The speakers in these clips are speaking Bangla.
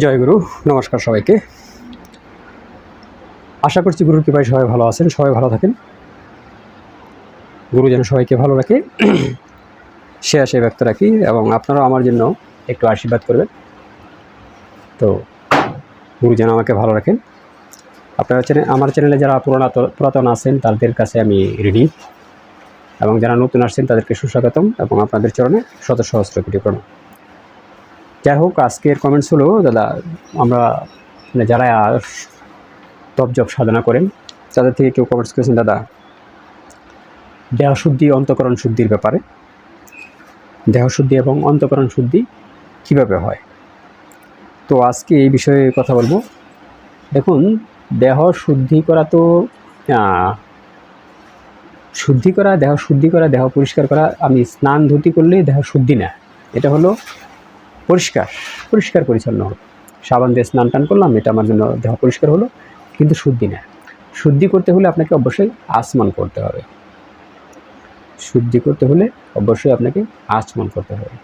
জয় গুরু। নমস্কার সবাইকে। আশা করছি গুরুর কৃপায় সবাই ভালো আছেন, সবাই ভালো থাকেন। গুরু যেন সবাইকে ভালো রাখে সে আশায় ব্যক্ত রাখি, এবং আপনারাও আমার জন্য একটু আশীর্বাদ করবেন। তো গুরু যেন আমাকে ভালো রাখেন। আপনারা আমার চ্যানেলে যারা পুরাতন আছেন তাদের কাছে আমি ঋণী, এবং যারা নতুন আসছেন তাদেরকে সুস্বাগতম, এবং আপনাদের চরণে শত সহস্র কোটি প্রণাম। যাই হোক, আজকের কমেন্টস হলো, দাদা আমরা যারা তপ জপ সাধনা করেন তাদের থেকে কেউ কমেন্টস করেছেন, দাদা দেহশুদ্ধি অন্তঃকরণ শুদ্ধির ব্যাপারে, দেহশুদ্ধি এবং অন্তঃকরণ শুদ্ধি কীভাবে হয়। তো আজকে এই বিষয়ে কথা বলবো। দেখুন, দেহ শুদ্ধি করা তো দেহ শুদ্ধি করা, দেহ পরিষ্কার করা, আমি স্নান ধুতি করলেই দেহ শুদ্ধি না। এটা হলো পরিষ্কার পরিচ্ছন্ন হলো, সাবান দিয়ে স্নান টান করলাম, এটা আমার জন্য দেহ পরিষ্কার হলো, কিন্তু শুদ্ধি না। শুদ্ধি করতে হলে আপনাকে অবশ্যই আচমন করতে হবে। শুদ্ধি করতে হলে অবশ্যই আপনাকে আচমন করতে হবে।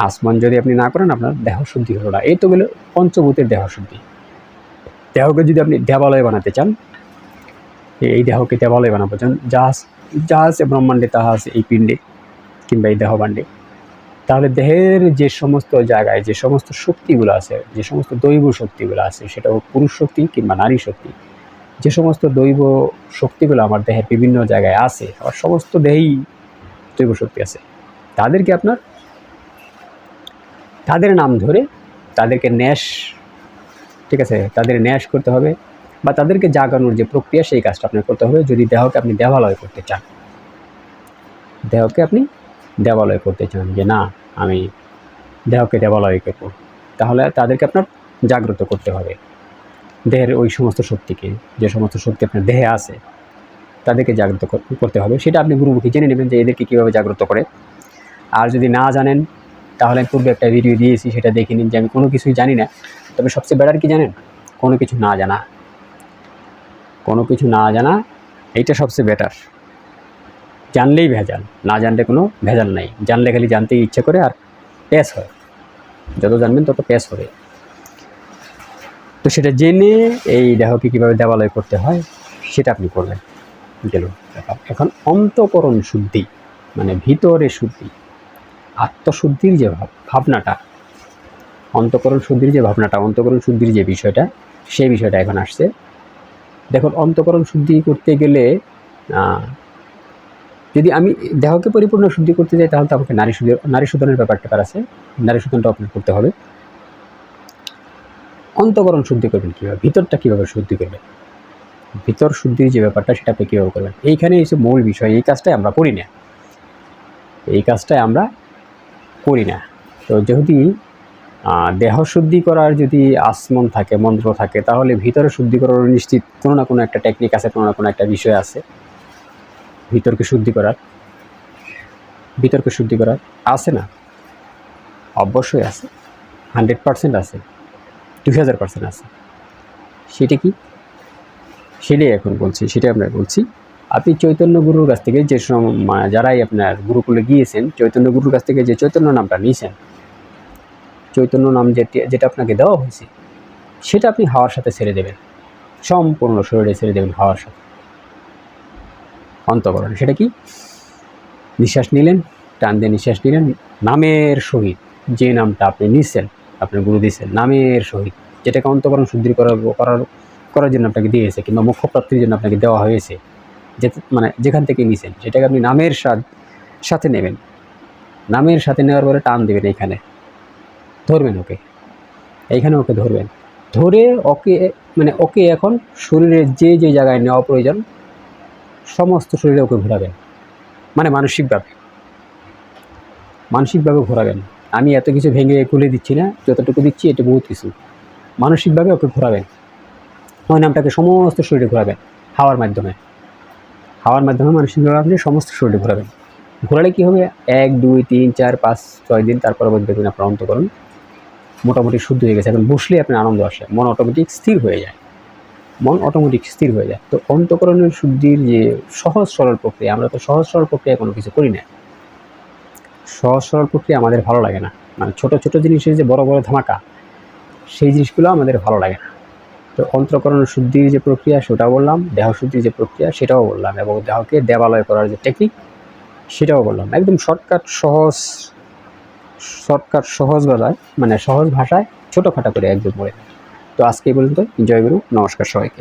আচমন যদি আপনি না করেন, আপনার দেহ শুদ্ধি হলো না। এই তো গেল পঞ্চভূতের দেহ শুদ্ধি। দেহকে যদি আপনি দেবালয় বানাতে চান, এই দেহকে দেবালয় বানাবো চান, যা আছে ব্রহ্মাণ্ডে তাহা আছে এই পিণ্ডে কিংবা এই দেহবাণ্ডে, তাহলে দেহের যে সমস্ত জায়গায় যে সমস্ত শক্তিগুলো আছে, যে সমস্ত দৈব শক্তিগুলো আছে, সেটা হোক পুরুষ শক্তি কিংবা নারী শক্তি, যে সমস্ত দৈব শক্তিগুলো আমার দেহের বিভিন্ন জায়গায় আছে, আমার সমস্ত দেহেই দৈব শক্তি আছে, তাদেরকে তাদের নাম ধরে তাদেরকে ন্যাস, ঠিক আছে, তাদের ন্যাস করতে হবে, বা তাদেরকে জাগানোর যে প্রক্রিয়া সেই কাজটা আপনার করতে হবে। যদি দেহকে আপনি দেবালয় করতে চান, যে না আমি দেহকে দেবালয় করব, তাহলে তাদেরকে আপনার জাগ্রত করতে হবে। দেহের ওই সমস্ত শক্তিকে, যে সমস্ত শক্তি আপনার দেহে আছে, তাদেরকে জাগ্রত করতে হবে। সেটা আপনি গুরুমুখী জেনে নেবেন যে এদেরকে কীভাবে জাগ্রত করে। আর যদি না জানেন, তাহলে আমি পূর্বে একটা ভিডিও দিয়েছি, সেটা দেখে নিন যে আমি কোনো কিছুই জানি না। তবে সবচেয়ে বেটার কি জানেন? কোনো কিছু না জানা, এইটা সবচেয়ে বেটার। জানলেই ভেজাল, না জানলে কোনো ভেজাল নাই। জানলে খালি জানতে ইচ্ছে করে আর প্যাস হয়। যত জানবেন তত প্যাস হবে। তো সেটা জেনে এই দেহকে কীভাবে দেবালয় করতে হয় সেটা আপনি করবেন। গেল এখন অন্তঃকরণ শুদ্ধি, মানে ভিতরে শুদ্ধি, আত্মশুদ্ধির যে ভাবনাটা, অন্তঃকরণ শুদ্ধির যে বিষয়টা, সেই বিষয়টা এখন আসছে। দেখুন, অন্তঃকরণ শুদ্ধি করতে গেলে যদি আমি দেহকে পরিপূর্ণ শুদ্ধি করতে চাই, তাহলে তো আমাকে নারী শোধনের ব্যাপারটা আছে, নারী শোধনটা আপনার করতে হবে। অন্তঃকরণ শুদ্ধি করবেন কীভাবে, ভিতরটা কীভাবে শুদ্ধি করবেন, ভিতর শুদ্ধির যে ব্যাপারটা সেটা আপনি কীভাবে করবেন, এইখানে এসে মূল বিষয়। এই কাজটাই আমরা করি না। তো যদি দেহ শুদ্ধি করার যদি আসমন থাকে, মন্ত্র থাকে, তাহলে ভিতরে শুদ্ধি করার নিশ্চিত কোনো না কোনো একটা টেকনিক আছে, কোনো না কোনো একটা বিষয় আছে ভিতরকে শুদ্ধি করার আছে না? অবশ্যই আছে, 100% আছে, 2000% আছে। সেটা কি? সেটাই এখন বলছি, আপনি চৈতন্য গুরুর কাছ থেকে যে যারাই আপনার গুরুকুলে গিয়েছেন, চৈতন্য গুরুর কাছ থেকে যে চৈতন্য নামটা নিয়েছেন, চৈতন্য নাম যেটা আপনাকে দেওয়া হয়েছে, সেটা আপনি হাওয়ার সাথে ছেড়ে দেবেন, সম্পূর্ণ শরীরে ছেড়ে দেবেন হাওয়ার সাথে। অন্তঃকরণ সেটা কি? নিঃশ্বাস নিলেন, টান দিয়ে নিঃশ্বাস নিলেন, নামের সহিত, যে নামটা আপনি নিচ্ছেন, আপনার গুরু দিয়েছেন, নামের সহিত, যেটাকে অন্তঃকরণ শুদ্ধি করার জন্য আপনাকে দিয়েছে, কিংবা মোক্ষ প্রাপ্তির জন্য আপনাকে দেওয়া হয়েছে, মানে যেখান থেকে নিছেন, সেটাকে আপনি নামের সাথে নেবেন। নামের সাথে নেওয়ার পরে টান দেবেন, এইখানে ধরবেন, এইখানে ধরবেন, ধরে ওকে এখন শরীরের যে জায়গায় নেওয়া প্রয়োজন সমস্ত শরীরে ওকে ঘোরাবেন, মানে মানসিকভাবে ঘোরাবেন। আমি এত কিছু ভেঙে খুলে দিচ্ছি না, যতটুকু দিচ্ছি এটা বহুত কিছু। মানসিকভাবে ওকে ঘোরাবেন, ওই নামটাকে সমস্ত শরীরে ঘোরাবেন, হাওয়ার মাধ্যমে মানসিকভাবে আপনি সমস্ত শরীরে ঘোরাবেন। ঘোরালে কী হবে? 1 2 3 4 5 6 দিন, তারপরে দেখবেন আপনার অন্তঃকরণ মোটামুটি শুদ্ধ হয়ে গেছে। এখন বসলে আপনার আনন্দ আসে, মন অটোমেটিক স্থির হয়ে যায়। তো অন্তঃকরণের শুদ্ধির যে সহজ সরল প্রক্রিয়া, আমরা তো সহজ সরল প্রক্রিয়া কোনো কিছু করি না। সহজ সরল প্রক্রিয়া আমাদের ভালো লাগে না, মানে ছোট ছোট জিনিসের যে বড় বড় ধামাকা, সেই জিনিসগুলো আমাদের ভালো লাগে না। তো অন্তঃকরণ শুদ্ধির যে প্রক্রিয়া সেটাও বললাম, দেহ শুদ্ধির যে প্রক্রিয়া সেটাও বললাম, এবং দেহকে দেবালয় করার যে টেকনিক সেটাও বললাম। একদম শর্টকাট সহজ ভাষায়, মানে সহজ ভাষায় ছোটোখাটো করে একদম বলে। তো আজকে এই পর্যন্ত। জয় গুরু, নমস্কার সবাইকে।